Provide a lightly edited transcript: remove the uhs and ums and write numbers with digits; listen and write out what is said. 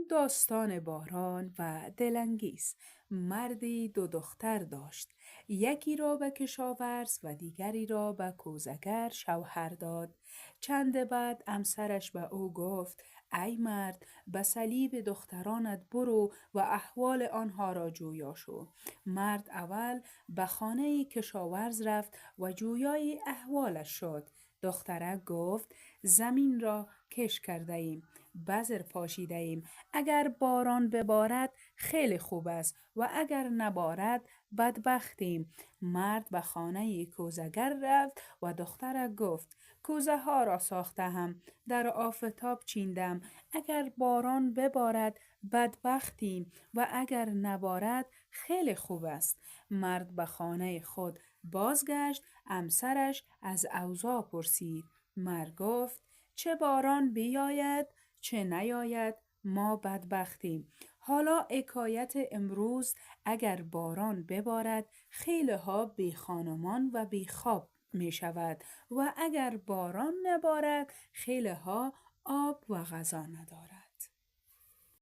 داستان باران و دلانگیز. مردی دو دختر داشت. یکی را به کشاورز و دیگری را به کوزگر شوهر داد. چند بعد همسرش به او گفت: ای مرد، به صلیب دخترانت برو و احوال آنها را جویا شو. مرد اول به خانه کشاورز رفت و جویای احوالش شد. دخترک گفت: زمین را کش کرده ایم، بذر پاشیده ایم. اگر باران ببارد خیلی خوب است و اگر نبارد بدبختیم. مرد به خانه کوزگر رفت و دخترک گفت: کوزه ها را ساخته هم، در آفتاب چیندم. اگر باران ببارد بدبختیم و اگر نبارد خیلی خوب است. مرد به خانه خود بازگشت. همسرش از اوضاع پرسید. مرد گفت: چه باران بیاید چه نیاید ما بدبختیم. حالا حکایت امروز: اگر باران ببارد خیلی ها بی خانمان و بی خواب می شود و اگر باران نبارد خیلی ها آب و غذا ندارد.